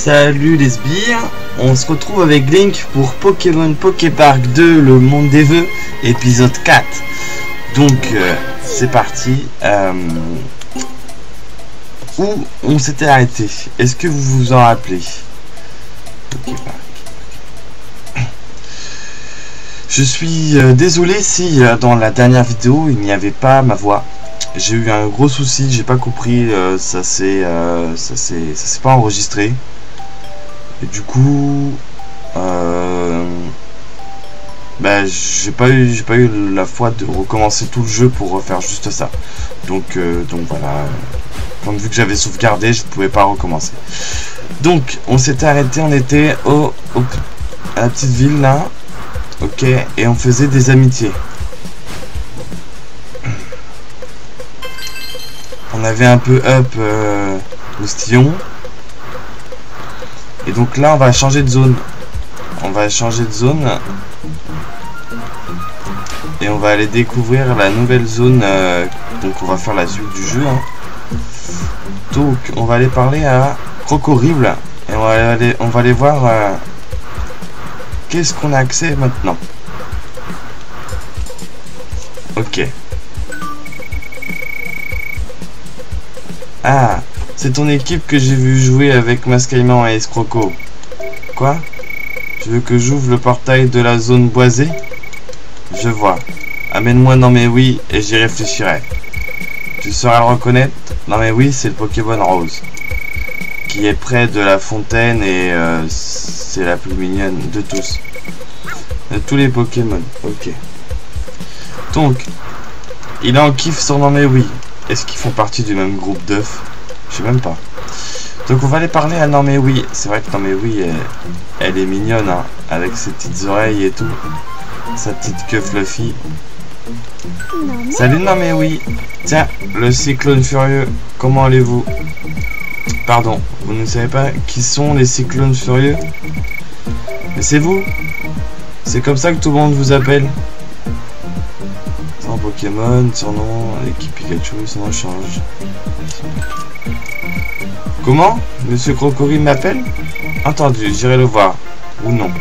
Salut les sbires, on se retrouve avec Link pour Pokémon Poképark 2, le monde des vœux, épisode 4. Donc c'est parti. Où on s'était arrêté? Est-ce que vous vous en rappelez? Poképark. Je suis désolé si dans la dernière vidéo il n'y avait pas ma voix. J'ai eu un gros souci, j'ai pas compris, ça s'est pas enregistré. Et du coup, j'ai pas eu la foi de recommencer tout le jeu pour refaire juste ça. Donc voilà. Comme vu que j'avais sauvegardé, je pouvais pas recommencer. Donc on s'était arrêté, on était à la petite ville là, ok, et on faisait des amitiés. On avait un peu up Moustillon. Et donc là on va changer de zone. Et on va aller découvrir la nouvelle zone. Donc on va faire la suite du jeu. Donc on va aller parler à Crocorible. Et on va aller voir qu'est-ce qu'on a accès maintenant. Ok. Ah, c'est ton équipe que j'ai vu jouer avec Mascaïman et Escroco. Quoi? Tu veux que j'ouvre le portail de la zone boisée? Je vois. Amène-moi dans mes oui et j'y réfléchirai. Tu sauras le reconnaître? Dans mes oui, c'est le Pokémon Rose. Qui est près de la fontaine et c'est la plus mignonne de tous. De tous les Pokémon. Ok. Donc, il est en kiff sur dans mes oui. Est-ce qu'ils font partie du même groupe d'œufs? Je sais même pas. Donc on va aller parler à Norméoui. C'est vrai que Norméoui, elle est mignonne, hein, avec ses petites oreilles et tout. Sa petite queue fluffy. Salut Norméoui. Tiens, le cyclone furieux. Comment allez-vous? Pardon, vous ne savez pas qui sont les cyclones furieux? Mais c'est vous? C'est comme ça que tout le monde vous appelle? Sans Pokémon, surnom, l'équipe Pikachu, son nom change. Comment? Monsieur Crocorible m'appelle? Entendu, j'irai le voir. Ou non.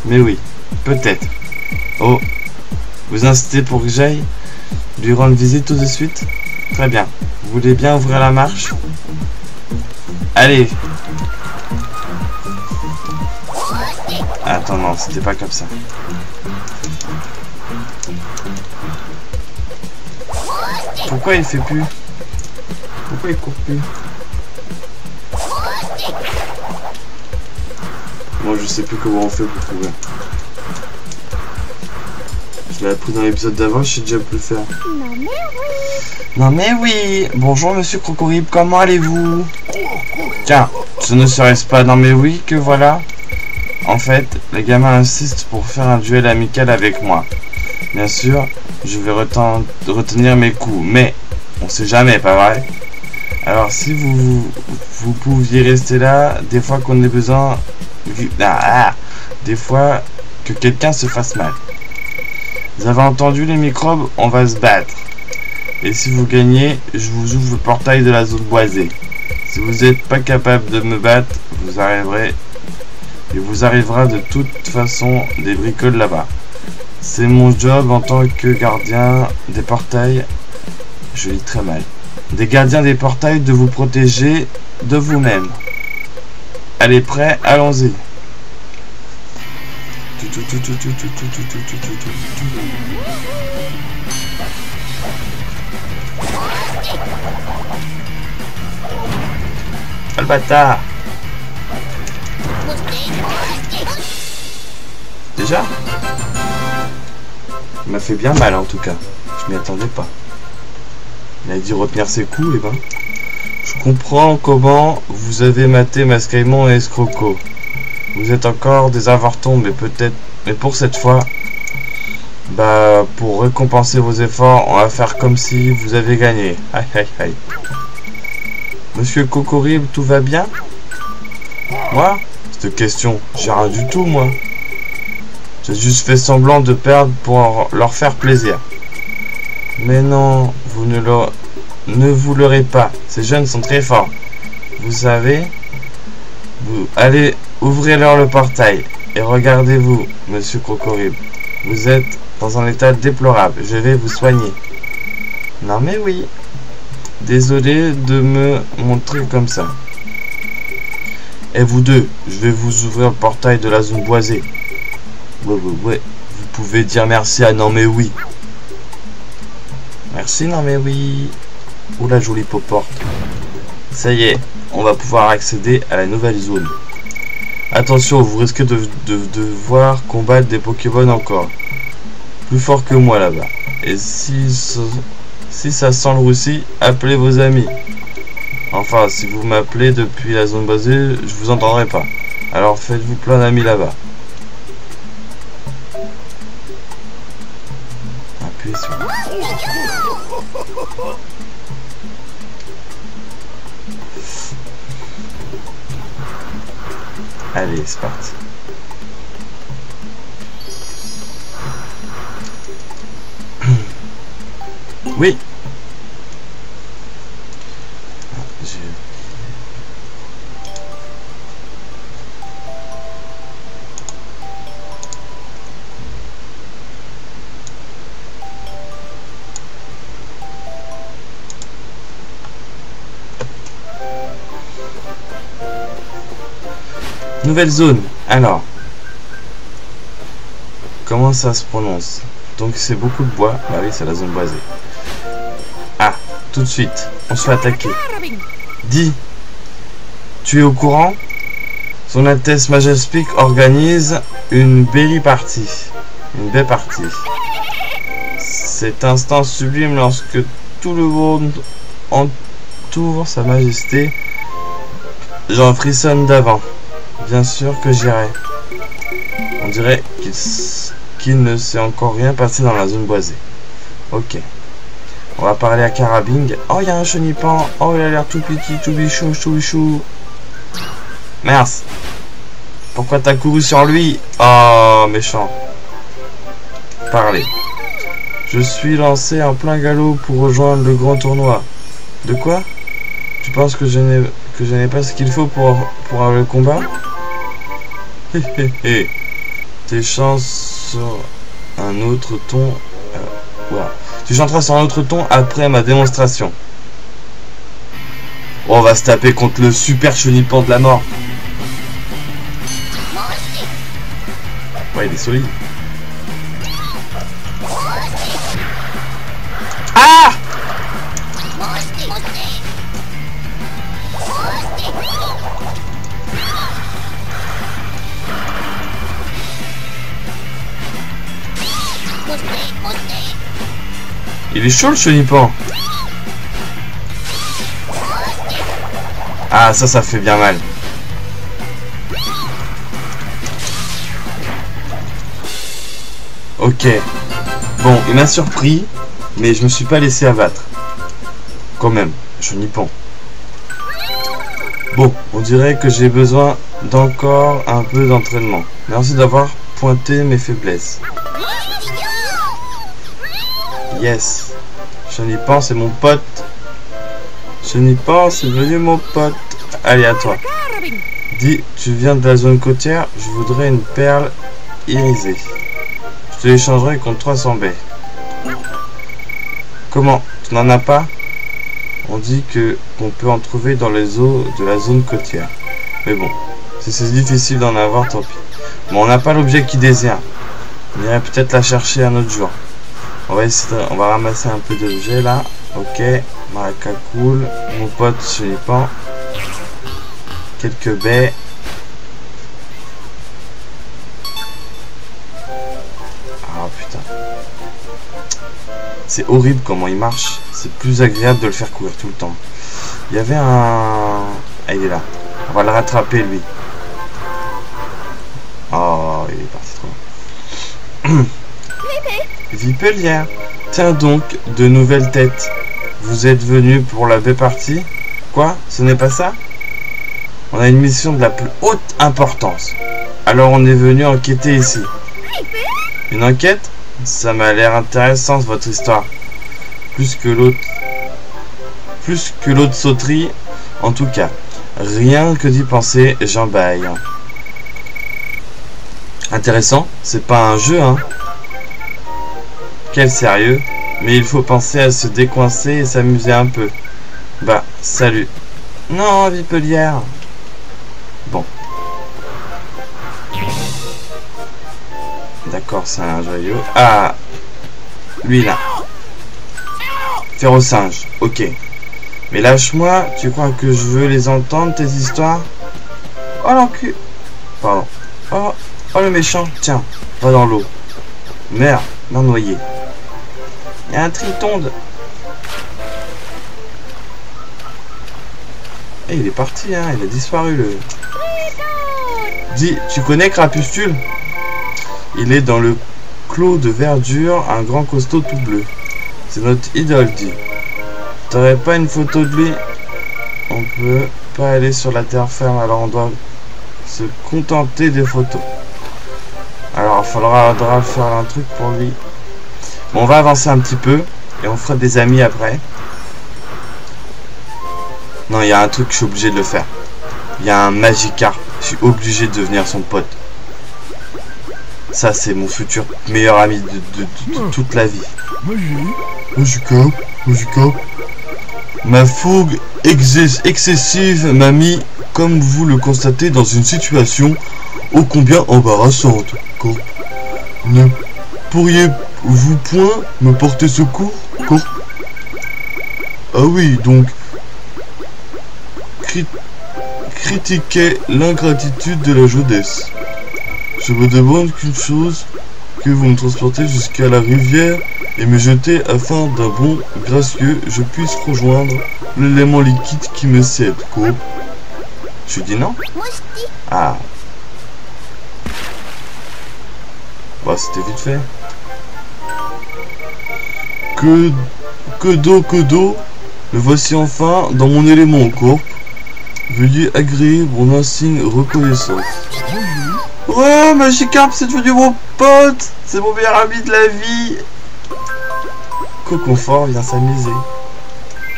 Mais oui, peut-être. Oh, vous incitez pour que j'aille lui rendre visite tout de suite? Très bien. Vous voulez bien ouvrir la marche? Allez. Attends, non, c'était pas comme ça. Pourquoi il fait plus? Pourquoi il court plus? Moi je sais plus comment on fait pour trouver. Je l'ai appris dans l'épisode d'avant, je sais déjà plus le faire. Non mais oui. Bonjour monsieur Crocorible, comment allez-vous? Tiens, ce ne serait-ce pas non mais oui que voilà? En fait, les gamins insistent pour faire un duel amical avec moi. Bien sûr, je vais retenir mes coups, mais on sait jamais, pas vrai? Alors si vous pouviez rester là, des fois qu'on ait besoin, des fois que quelqu'un se fasse mal. Vous avez entendu les microbes? On va se battre. Et si vous gagnez, je vous ouvre le portail de la zone boisée. Si vous n'êtes pas capable de me battre, vous arrivera de toute façon des bricoles là-bas. C'est mon job en tant que gardien des portails. Je lis très mal. Des gardiens des portails de vous protéger de vous-même. Allez, prêt? Allons-y. Ah, le bâtard! Déjà? Il m'a fait bien mal en tout cas. Je m'y attendais pas. Il a dû retenir ses coups, et ben. Je comprends comment vous avez maté Mascaïman et Escroco. Vous êtes encore des avortons, mais pour cette fois, pour récompenser vos efforts, on va faire comme si vous avez gagné. Aïe aïe aïe. Monsieur Crocorible, tout va bien? Moi? Cette question, j'ai rien du tout, moi. J'ai juste fait semblant de perdre pour leur faire plaisir. Mais non, vous ne vous leurrez pas. Ces jeunes sont très forts. Vous savez, Vous allez, ouvrez-leur le portail. Et regardez-vous, monsieur Crocorible. Vous êtes dans un état déplorable. Je vais vous soigner. Non mais oui. Désolé de me montrer comme ça. Et vous deux, je vais vous ouvrir le portail de la zone boisée. Ouais. Vous pouvez dire merci à non mais oui. Merci non mais oui. Oh la jolie porte. Ça y est, on va pouvoir accéder à la nouvelle zone. Attention, vous risquez de devoir combattre des Pokémon encore. Plus fort que moi là-bas. Et si ça sent le roussi, appelez vos amis. Enfin, si vous m'appelez depuis la zone basée, je vous entendrai pas. Alors faites-vous plein d'amis là-bas. Appuyez sur... Allez, c'est parti. Oui. Nouvelle zone. Alors, comment ça se prononce? Donc c'est beaucoup de bois. Bah oui, c'est la zone boisée. Ah, tout de suite, on se fait attaquer. Dis, tu es au courant? Son Altesse Majestic organise une belle partie. Une belle partie. Cet instant sublime lorsque tout le monde entoure Sa Majesté. J'en frissonne d'avant. Bien sûr que j'irai. On dirait qu'il ne s'est encore rien passé dans la zone boisée. Ok. On va parler à Carabing. Oh, il y a un chenipan. Oh, il a l'air tout petit, tout bichou, tout bichou. Merci. Pourquoi t'as couru sur lui? Oh, méchant. Parlez. Je suis lancé en plein galop pour rejoindre le grand tournoi. De quoi? Tu penses que je n'ai pas ce qu'il faut pour le combat? Tes chances sur un autre ton. Tu chanteras sur un autre ton après ma démonstration. Oh, on va se taper contre le super chenipan de la mort. Ouais, il est solide. Ah! Il est chaud le chenipan. Ah, ça fait bien mal. Ok. Bon, il m'a surpris, mais je me suis pas laissé abattre. Quand même, chenipan. Bon, on dirait que j'ai besoin d'encore un peu d'entraînement. Merci d'avoir pointé mes faiblesses. Yes. Chenipan, c'est mon pote. Chenipan, c'est devenu mon pote. Allez, à toi. Dis, tu viens de la zone côtière, je voudrais une perle irisée. Je te l'échangerai contre 300 baies. Comment? Tu n'en as pas? On dit qu'on peut en trouver dans les eaux de la zone côtière. Mais bon, si c'est difficile d'en avoir, tant pis. Bon, on n'a pas l'objet qui désire. On irait peut-être la chercher un autre jour. On va ramasser un peu d'objets là. Ok, Maraca cool. Mon pote chenipan. Quelques baies. Ah putain. C'est horrible comment il marche. C'est plus agréable de le faire courir tout le temps. Il y avait un... Ah, il est là. On va le rattraper lui. Oh, il est parti trop loin. Vipelière. Tiens donc, de nouvelles têtes. Vous êtes venu pour la baie partie? Quoi? Ce n'est pas ça? On a une mission de la plus haute importance. Alors on est venu enquêter ici. Une enquête? Ça m'a l'air intéressant votre histoire. Plus que l'autre sauterie, en tout cas. Rien que d'y penser, j'en baille. Intéressant, c'est pas un jeu, hein. Quel sérieux. Mais il faut penser à se décoincer et s'amuser un peu. Bah, salut. Non, Vipelière. Bon. D'accord, c'est un joyau. Ah, lui là. Férocinge, ok. Mais lâche-moi, tu crois que je veux les entendre, tes histoires? Oh l'enculé. Pardon. Oh, oh le méchant, tiens, va dans l'eau. Merde, m'a noyé. Il y a un tritonde. Et il est parti, hein, il a disparu le... Dis, tu connais Crapustule? Il est dans le clos de verdure, un grand costaud tout bleu. C'est notre idole, dit. T'aurais pas une photo de lui? On peut pas aller sur la terre ferme, alors on doit se contenter des photos. Alors il faudra faire un truc pour lui. Bon, on va avancer un petit peu et on fera des amis après. Non, il y a un truc, je suis obligé de le faire. Il y a un Magikarp, je suis obligé de devenir son pote. Ça, c'est mon futur meilleur ami de toute la vie. Magikarp. Ma fougue excessive m'a mis, comme vous le constatez, dans une situation ô combien embarrassante. Ne pourriez-vous point me porter secours, Corp? Ah oui, donc... critiquer l'ingratitude de la jeunesse. Je me demande qu'une chose, que vous me transportez jusqu'à la rivière et me jeter afin d'un bon gracieux, je puisse rejoindre l'élément liquide qui me cède, quoi. Je dis non? Ah. Bah, c'était vite fait. Que d'eau, le voici enfin dans mon élément, Corp. Veuillez agréer mon insigne reconnaissance. Ouais, Magikarp, c'est devenu mon pote. C'est mon meilleur ami de la vie. Coconfort vient s'amuser.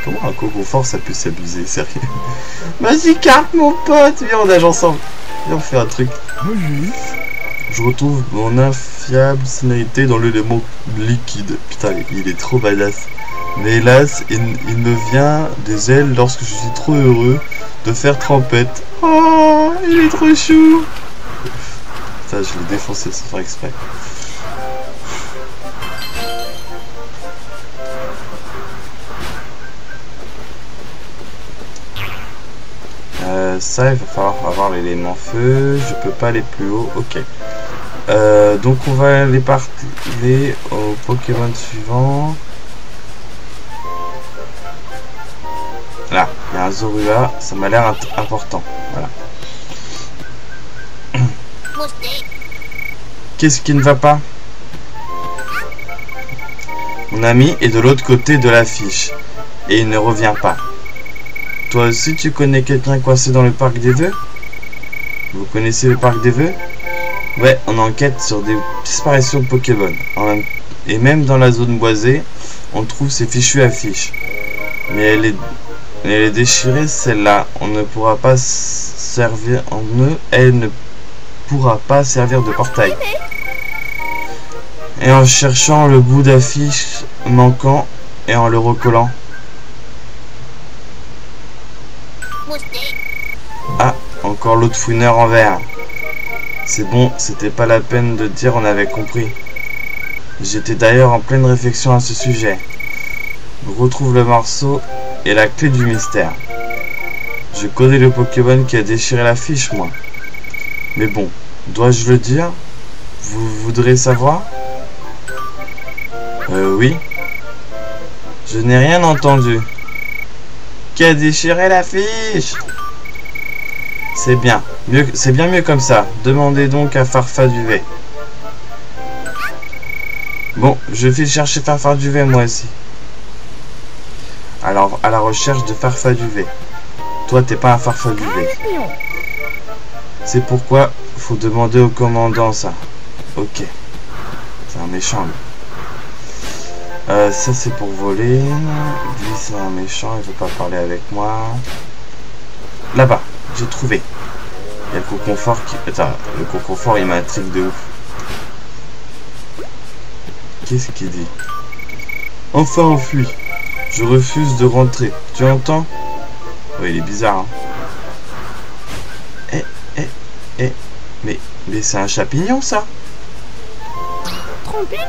Comment un Coconfort ça peut s'amuser, sérieux? Magikarp, mon pote. Viens, on nage ensemble. Viens, on fait un truc. Je retrouve mon infiable sonorité dans l'élément liquide. Putain, il est trop badass. Mais hélas, il me vient des ailes lorsque je suis trop heureux de faire trempette. Oh, il est trop chou. Putain, je l'ai défoncé sans faire exprès. Ça, il va falloir avoir l'élément feu. Je peux pas aller plus haut. Ok. Donc on va aller parler au Pokémon suivant. Là, il y a un Zorua, ça m'a l'air important. Voilà. Qu'est-ce qui ne va pas? Mon ami est de l'autre côté de l'affiche et il ne revient pas. Toi aussi, tu connais quelqu'un coincé dans le parc des vœux? Vous connaissez le parc des vœux? Ouais, on enquête sur des disparitions Pokémon. Et même dans la zone boisée, on trouve ces fichues affiches. Mais elle est déchirée, celle-là. On ne pourra pas servir elle ne pourra pas servir de portail. Et en cherchant le bout d'affiche manquant et en le recollant. Ah, encore l'autre fouineur en vert. C'est bon, c'était pas la peine de dire, on avait compris. J'étais d'ailleurs en pleine réflexion à ce sujet. On retrouve le morceau et la clé du mystère. Je connais le Pokémon qui a déchiré la fiche, moi. Mais bon, dois-je le dire? Vous voudrez savoir? Oui. Je n'ai rien entendu. Qui a déchiré la fiche? C'est bien. C'est bien mieux comme ça. Demandez donc à Farfaduvet. Bon, je vais chercher Farfaduvet moi aussi. Alors, à la recherche de Farfaduvet. Toi, t'es pas un Farfaduvet. C'est pourquoi faut demander au commandant ça. Ok. C'est un méchant, lui. Ça, c'est pour voler. Lui, c'est un méchant. Il veut pas parler avec moi. Là-bas, j'ai trouvé. Il y a le coconfort qui... Attends, le coconfort, il m'intrigue de ouf. Qu'est-ce qu'il dit? Enfin enfui. Je refuse de rentrer. Tu entends? Oui, il est bizarre, hein. Mais c'est un champignon, ça? Trompignon.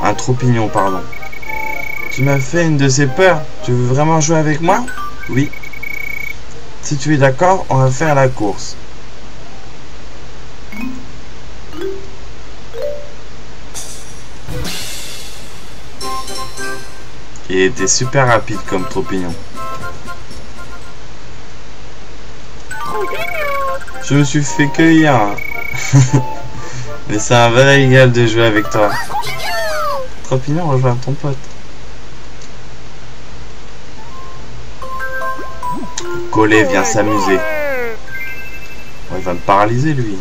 Un trompignon, pardon. Tu m'as fait une de ces peurs. Tu veux vraiment jouer avec moi? Oui. Si tu es d'accord, on va faire la course. Il était super rapide comme trompignon. Je me suis fait cueillir. Mais c'est un vrai régal de jouer avec toi. Trompignon, rejoins ton pote. Collet vient s'amuser. Oh, il va me paralyser, lui.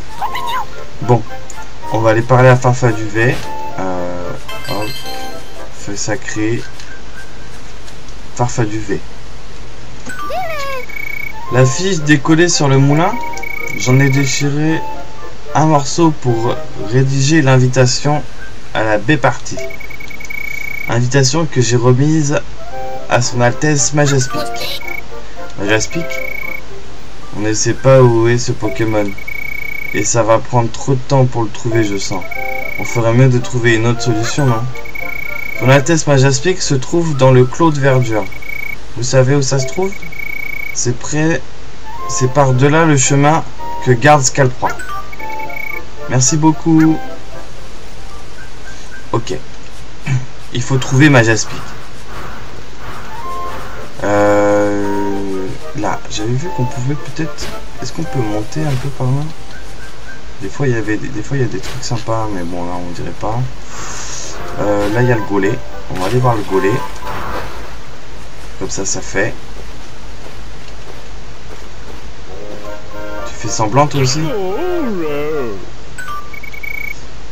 Bon, on va aller parler à Farfaduvet. Hop. Feu sacré. Farfaduvet. La fiche décollée sur le moulin. J'en ai déchiré un morceau pour rédiger l'invitation à la B-partie. Invitation que j'ai remise à son Altesse Majaspic. Majaspic? On ne sait pas où est ce Pokémon. Et ça va prendre trop de temps pour le trouver, je sens. On ferait mieux de trouver une autre solution, non? Son Altesse Majaspic se trouve dans le Clos de Verdure. Vous savez où ça se trouve? C'est près... C'est par-delà le chemin que garde Scalproie. Merci beaucoup. Ok. Il faut trouver Majaspic. Là, j'avais vu qu'on pouvait peut-être... Est-ce qu'on peut monter un peu par là? Des fois, il y a des trucs sympas, mais bon, là, on dirait pas. Là, il y a le Golem. On va aller voir le Golem. Comme ça, ça fait. Tu fais semblant, toi aussi?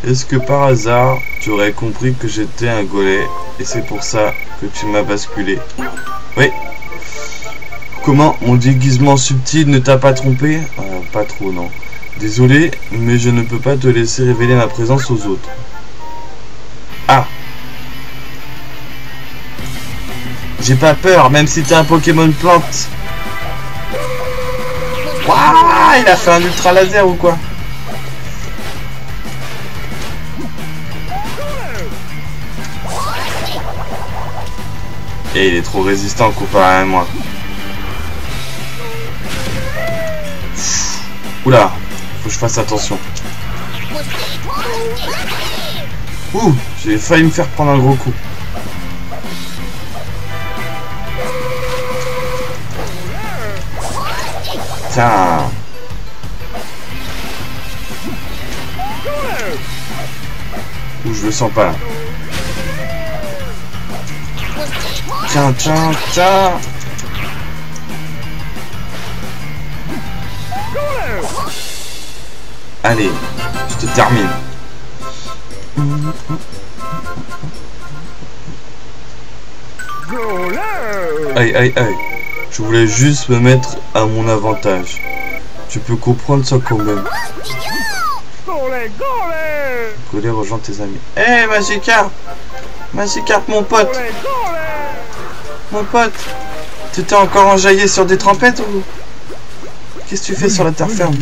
Est-ce que par hasard, tu aurais compris que j'étais un Golem et c'est pour ça que tu m'as basculé? Oui. Comment mon déguisement subtil ne t'a pas trompé? Pas trop, non. Désolé, mais je ne peux pas te laisser révéler ma présence aux autres. Ah! J'ai pas peur, même si t'es un Pokémon plante. Waouh! Il a fait un ultra laser ou quoi? Et il est trop résistant comparé à moi. Oula, faut que je fasse attention. Ouh, j'ai failli me faire prendre un gros coup. Tiens. Ouh, je le sens pas. Tiens, tiens, tiens. Allez, je te termine. Aïe, aïe, aïe. Je voulais juste me mettre à mon avantage. Tu peux comprendre ça quand même. Golem, rejoins tes amis. Hé, hey, Magikarp! Magikarp, mon pote! Mon pote! Tu t'es encore enjaillé sur des trempettes ou... Qu'est-ce que tu fais sur la terre ferme?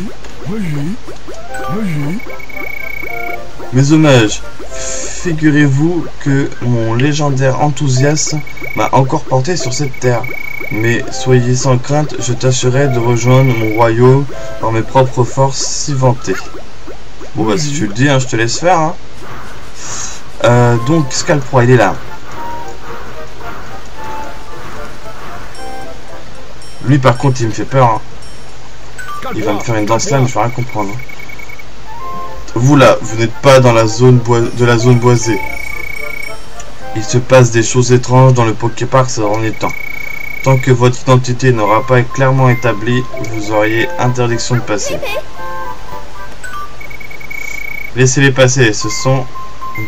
Mes hommages, figurez-vous que mon légendaire enthousiasme m'a encore porté sur cette terre. Mais soyez sans crainte, je tâcherai de rejoindre mon royaume par mes propres forces si vantées. Bon bah si tu le dis, hein, je te laisse faire. Hein. Donc Scalproie, il est là. Lui par contre il me fait peur. Hein. Il va me faire une danse là, mais je vais rien comprendre. Vous là, vous n'êtes pas dans la zone boisée. Il se passe des choses étranges dans le Poképark ces derniers temps. Tant que votre identité n'aura pas été clairement établie, vous auriez interdiction de passer. Laissez-les passer, ce sont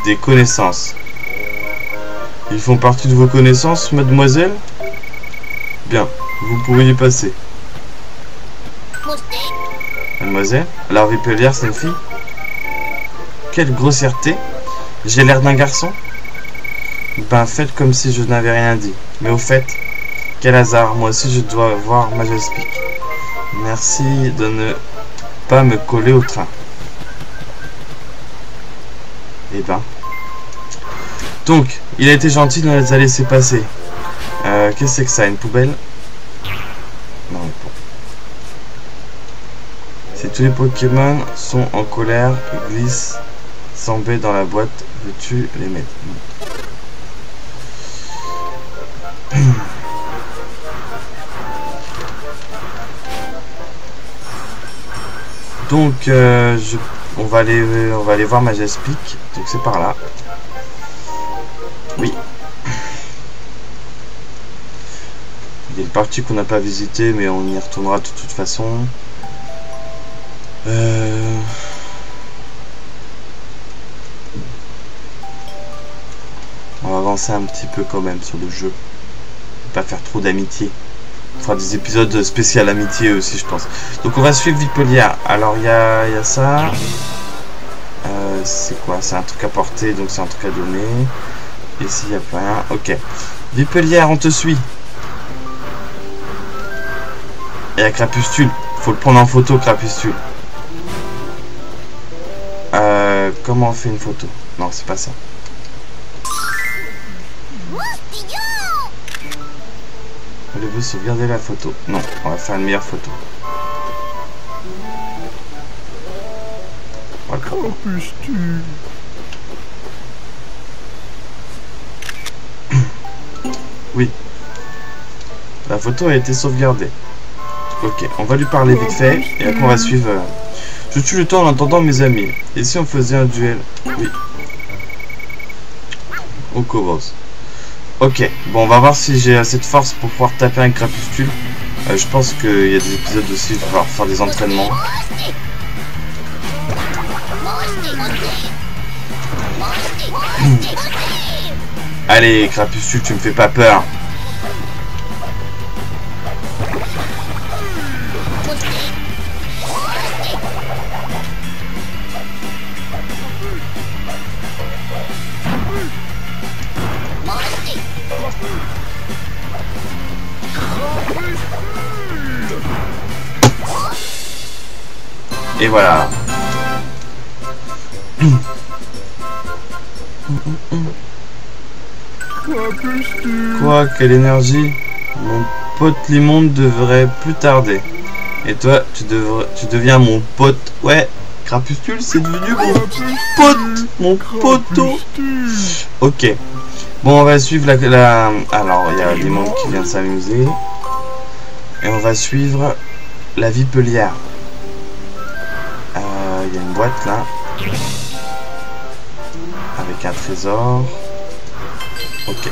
des connaissances. Ils font partie de vos connaissances, mademoiselle? Bien, vous pouvez y passer. Mademoiselle, alors Vipelière, c'est une fille? Quelle grossièreté! J'ai l'air d'un garçon? Ben, faites comme si je n'avais rien dit. Mais au fait, quel hasard, moi aussi je dois voir Majestic. Merci de ne pas me coller au train. Eh ben. Donc, il a été gentil de nous les a laissés passer. Qu'est-ce que c'est que ça? Une poubelle? Non, mais bon. Si tous les Pokémon sont en colère, glisse sans B dans la boîte, veux-tu les mettre? Donc, on va aller voir Majestic. Donc c'est par là. Oui. Il y a une partie qu'on n'a pas visitée, mais on y retournera de toute façon. On va avancer un petit peu quand même sur le jeu. Pas faire trop d'amitié. On fera des épisodes spéciaux amitié aussi, je pense. Donc on va suivre Vipelière. Alors il y a ça. C'est quoi? C'est un truc à porter, donc c'est un truc à donner. Ici il n'y a pas rien. Ok. Vipelière, on te suit. Et à Crapustule. Faut le prendre en photo, Crapustule. Comment on fait une photo? Non, c'est pas ça. Voulez-vous sauvegarder la photo? Non, on va faire une meilleure photo. Voilà. Oui. La photo a été sauvegardée. Ok, on va lui parler vite fait et après on va suivre. Je tue le temps en entendant mes amis. Et si on faisait un duel? Oui. Au Cobos. Ok, bon, on va voir si j'ai assez de force pour pouvoir taper un Crapustule. Je pense qu'il y a des épisodes aussi, je vais pouvoir faire des entraînements. Allez, Crapustule, tu me fais pas peur. Et voilà. Quoi, quelle énergie? Mon pote Limonde devrait plus tarder. Et toi, tu deviens mon pote. Ouais, Crapustule, c'est devenu mon pote. Mon poteau. Ok. Bon, on va suivre alors, il y a Limonde qui vient de s'amuser. Et on va suivre la Vipelière. Il y a une boîte là. Avec un trésor. Ok.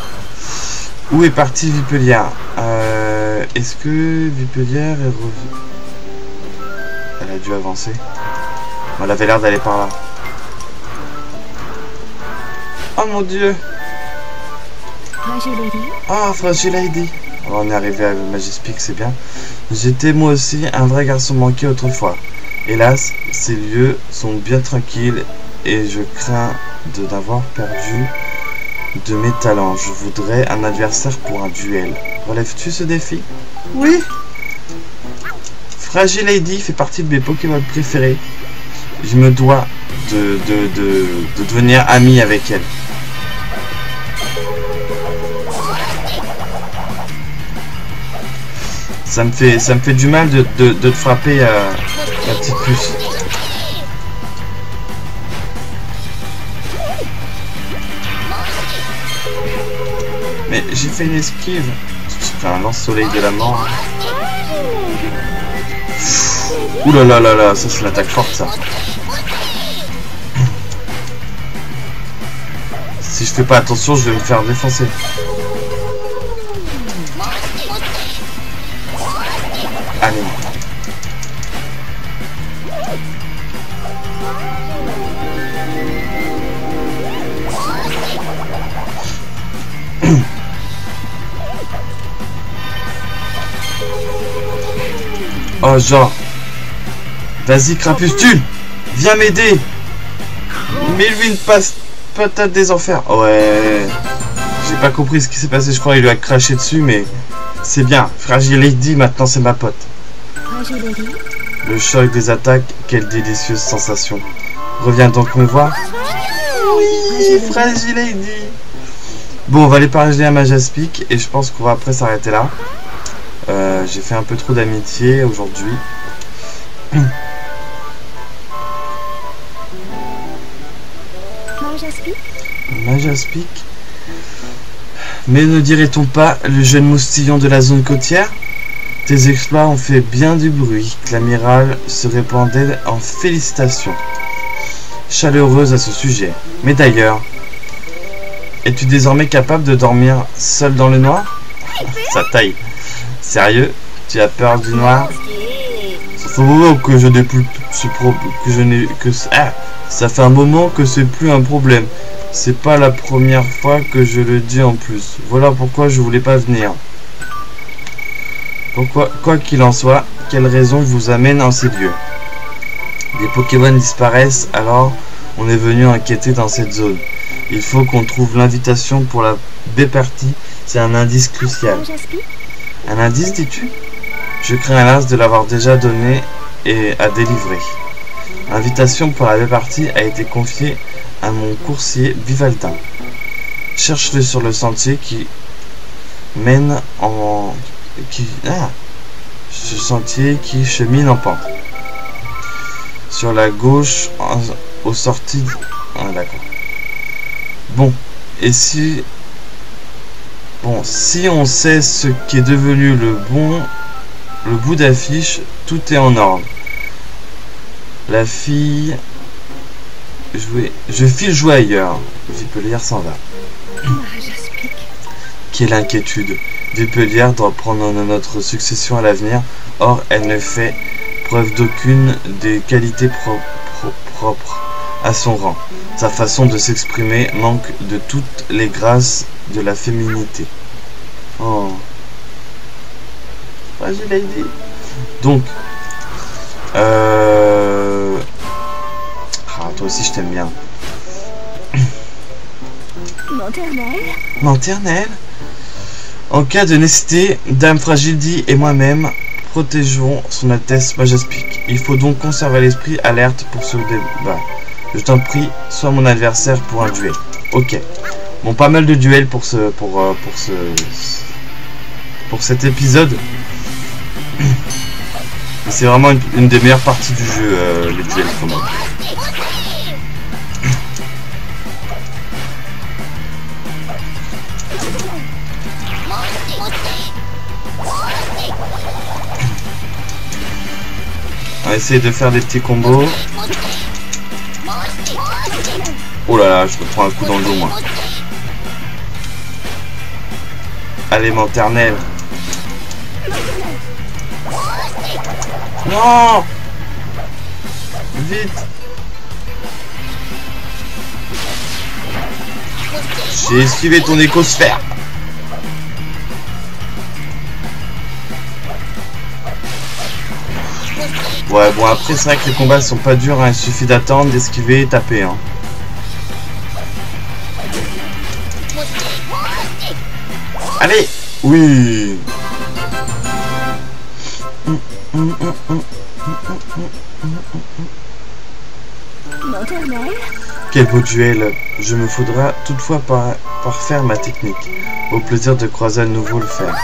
Où est partie Vipelière? Est-ce que Vipelière est revenue? Elle a dû avancer. Elle avait l'air d'aller par là. Oh mon dieu! Ah, Fragile Lady. On est arrivé à Majestic, c'est bien. J'étais moi aussi un vrai garçon manqué autrefois. Hélas, ces lieux sont bien tranquilles et je crains d'avoir perdu de mes talents. Je voudrais un adversaire pour un duel. Relèves-tu ce défi? Oui. Fragile Lady fait partie de mes Pokémon préférés. Je me dois de devenir ami avec elle. Ça me fait du mal de te frapper la petite puce. Mais j'ai fait une esquive. J'ai fait un lance-soleil de la mort. Ouh là là là là, ça c'est l'attaque forte ça. Si je fais pas attention, je vais me faire défoncer. Allez. Oh genre. Vas-y, Crapustule, viens m'aider. Mets-lui une patate des enfers. Ouais. J'ai pas compris ce qui s'est passé, je crois qu'il lui a craché dessus, mais c'est bien. Fragile Lady, maintenant c'est ma pote. Le choc des attaques, quelle délicieuse sensation. Reviens donc me voir. Oui, Fragile Lady. Bon, on va aller parler à Majaspic et je pense qu'on va après s'arrêter là. J'ai fait un peu trop d'amitié aujourd'hui. Majaspic. Mais ne dirait-on pas le jeune moustillon de la zone côtière? Tes exploits ont fait bien du bruit. L'amiral se répandait en félicitations, chaleureuse à ce sujet. Mais d'ailleurs, es-tu désormais capable de dormir seul dans le noir? Ça taille. Sérieux? Tu as peur du noir? Ça fait un moment que je n'ai plus ce problème. Ça fait un moment que c'est plus un problème. C'est pas la première fois que je le dis en plus. Voilà pourquoi je voulais pas venir. Pourquoi, quoi qu'il en soit, quelle raison vous amène en ces lieux? Des Pokémon disparaissent, alors on est venu enquêter dans cette zone. Il faut qu'on trouve l'invitation pour la B-partie. C'est un indice crucial. Un indice, dis-tu? Je crains hélas de l'avoir déjà donné et à délivrer. L'invitation pour la B-partie a été confiée à mon coursier Vivaldin. Cherche-le sur le sentier qui mène en... ce sentier qui chemine en pente. Sur la gauche, aux sorties... Ah, d'accord. Bon, et si... Bon, si on sait ce qui est devenu le bout d'affiche, tout est en ordre. La fille... Je file jouer ailleurs. Vipelière s'en va. Quelle inquiétude. Vipelière doit prendre notre succession à l'avenir. Or, elle ne fait preuve d'aucune des qualités propres à son rang. Sa façon de s'exprimer manque de toutes les grâces de la féminité. Oh. Ouais, je l'ai dit. Donc, toi aussi je t'aime bien. Lanternelle. En cas de nécessité, Dame Fragility et moi-même protégerons son Altesse Majaspic. Il faut donc conserver l'esprit alerte pour ce débat. Je t'en prie, sois mon adversaire pour un duel. Ok. Bon, pas mal de duels pour cet épisode. C'est vraiment une des meilleures parties du jeu, les duels quand même. On va essayer de faire des petits combos. Oh là là, je me prends un coup dans le dos moi. Allez, Lanternelle. Non! Vite! J'ai esquivé ton écosphère. Ouais, bon, après, c'est vrai que les combats sont pas durs, hein. Il suffit d'attendre, d'esquiver et taper, hein. Allez! Oui! Quel beau duel! Je me faudra toutefois parfaire ma technique. Au plaisir de croiser à nouveau le fer.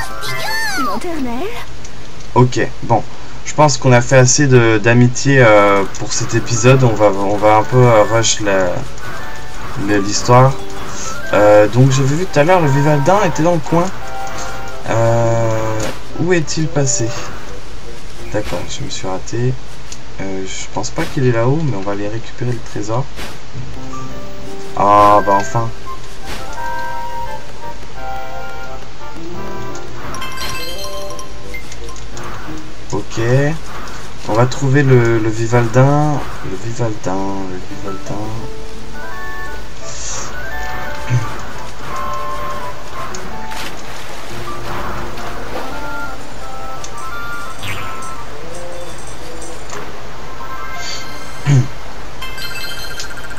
Ok, bon. Je pense qu'on a fait assez d'amitié pour cet épisode. On va un peu rush l'histoire. Donc j'avais vu tout à l'heure le Vivaldin était dans le coin. Où est-il passé? D'accord, je me suis raté. Je pense pas qu'il est là-haut, mais on va aller récupérer le trésor. Ah bah enfin. Ok. On va trouver le Vivaldin. Le Vivaldin.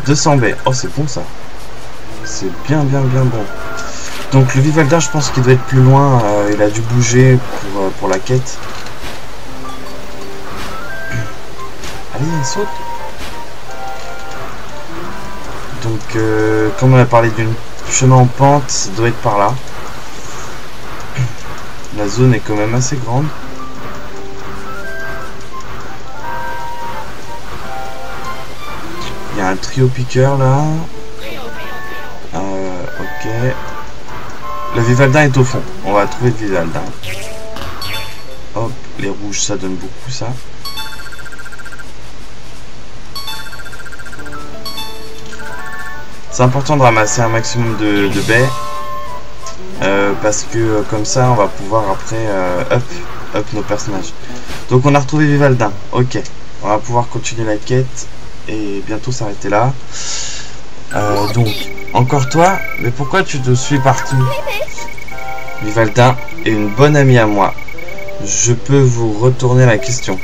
200 baies. Oh, c'est bon ça. C'est bien bon. Donc le Vivaldin, je pense qu'il doit être plus loin. Il a dû bouger pour la quête. Allez, saute. Donc, comme on a parlé d'une chemin en pente, ça doit être par là. La zone est quand même assez grande. Il y a un trio piqueur là. Ok. Le Vivaldin est au fond. On va trouver le Vivaldin. Hop, les rouges, ça donne beaucoup ça. C'est important de ramasser un maximum de baies. Parce que comme ça, on va pouvoir après up nos personnages. Donc on a retrouvé Vivaldin. Ok. On va pouvoir continuer la quête. Et bientôt s'arrêter là. Donc, encore toi? Mais pourquoi tu te suis partout? Vivaldin est une bonne amie à moi. Je peux vous retourner la question.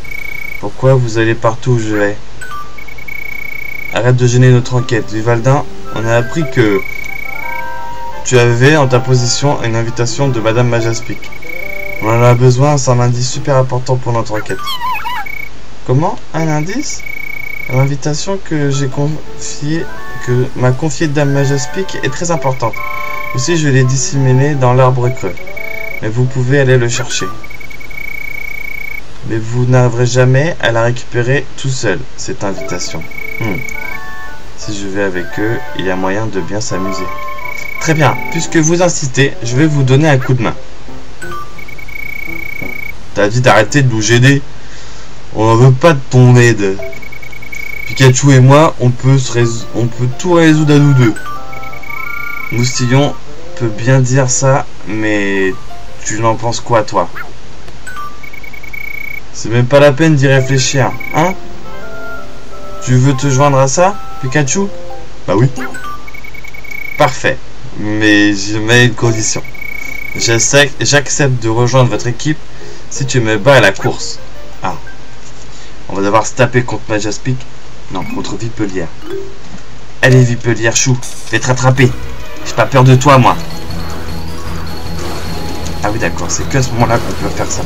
Pourquoi vous allez partout où je vais? Arrête de gêner notre enquête. Vivaldin, on a appris que tu avais en ta position une invitation de Madame Majaspic. On en a besoin, c'est un indice super important pour notre enquête. Comment? Un indice? L'invitation que m'a confiée Dame Majaspic est très importante. Aussi, je l'ai disséminée dans l'arbre creux. Mais vous pouvez aller le chercher. Mais vous n'arriverez jamais à la récupérer tout seul, cette invitation. Si je vais avec eux, il y a moyen de bien s'amuser. Très bien, puisque vous insistez, je vais vous donner un coup de main. T'as dit d'arrêter de nous gêner. On ne veut pas de ton aide. Pikachu et moi, on peut tout résoudre à nous deux. Moustillon peut bien dire ça, mais tu n'en penses quoi, toi? C'est même pas la peine d'y réfléchir, hein? Tu veux te joindre à ça, Pikachu? Bah oui. Parfait, mais je mets une condition. J'accepte de rejoindre votre équipe si tu me bats à la course. Ah. On va devoir se taper contre Majaspic. Non, contre Vipelière. Allez, Vipelière chou, je vais te rattraper. J'ai pas peur de toi, moi. Ah oui, d'accord, c'est qu'à ce moment-là qu'on peut faire ça.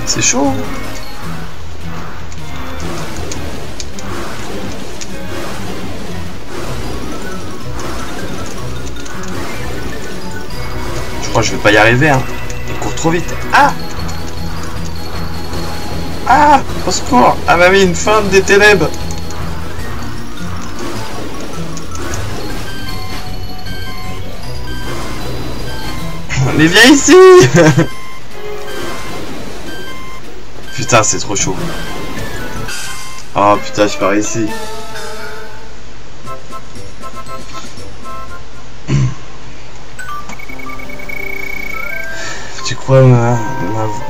C'est chaud. Je crois que je vais pas y arriver, hein. Il court trop vite. Ah! Ah! Au secours! Ah m'a mis une feinte des ténèbres. Mais viens ici! Putain, c'est trop chaud. Oh putain, je pars ici.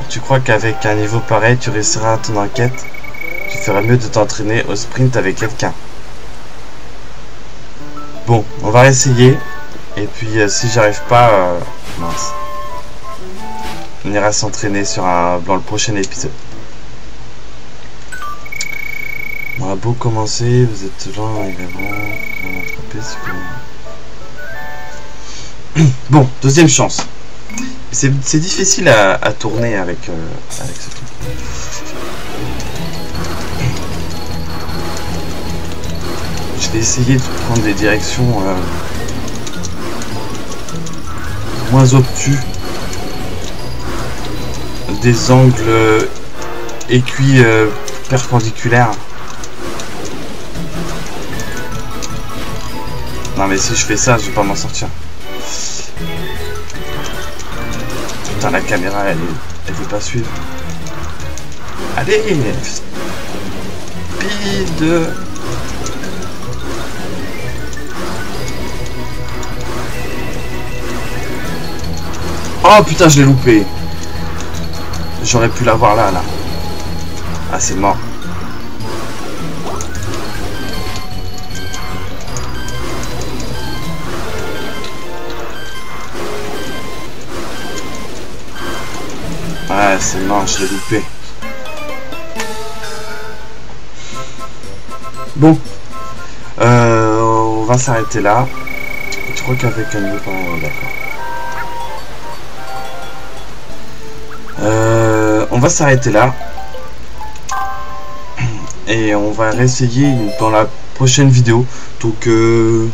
Tu crois qu'avec un niveau pareil, tu réussiras ton enquête? Tu ferais mieux de t'entraîner au sprint avec quelqu'un. Bon, on va essayer. Et puis, si j'arrive pas... mince. On ira s'entraîner dans le prochain épisode. On va beau commencer, vous êtes loin, il est bon, bon, deuxième chance. C'est difficile à tourner avec ce truc. Je vais essayer de prendre des directions moins obtus, des angles écuits perpendiculaires. Non mais si je fais ça, je vais pas m'en sortir. Putain, la caméra, elle veut pas suivre. Allez, speed. Oh putain, je l'ai loupé. J'aurais pu l'avoir là. Ah, c'est mort. Ah, c'est mort, je l'ai loupé. Bon. On va s'arrêter là. Je crois qu'avec un autre... d'accord. On va s'arrêter là. Et on va réessayer dans la prochaine vidéo. Donc... tu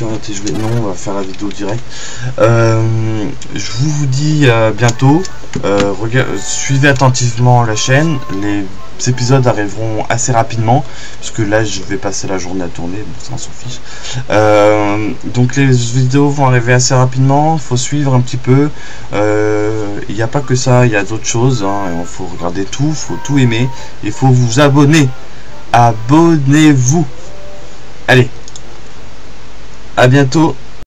as été joué? Non, on va faire la vidéo direct. Je vous dis à bientôt. Suivez attentivement la chaîne. Les épisodes arriveront assez rapidement, parce que là je vais passer la journée à tourner, bon, ça on s'en fiche. Donc les vidéos vont arriver assez rapidement. Il faut suivre un petit peu. Il n'y a pas que ça, il y a d'autres choses, hein. Il faut regarder tout, il faut tout aimer. Il faut vous abonner. Abonnez-vous. Allez. À bientôt.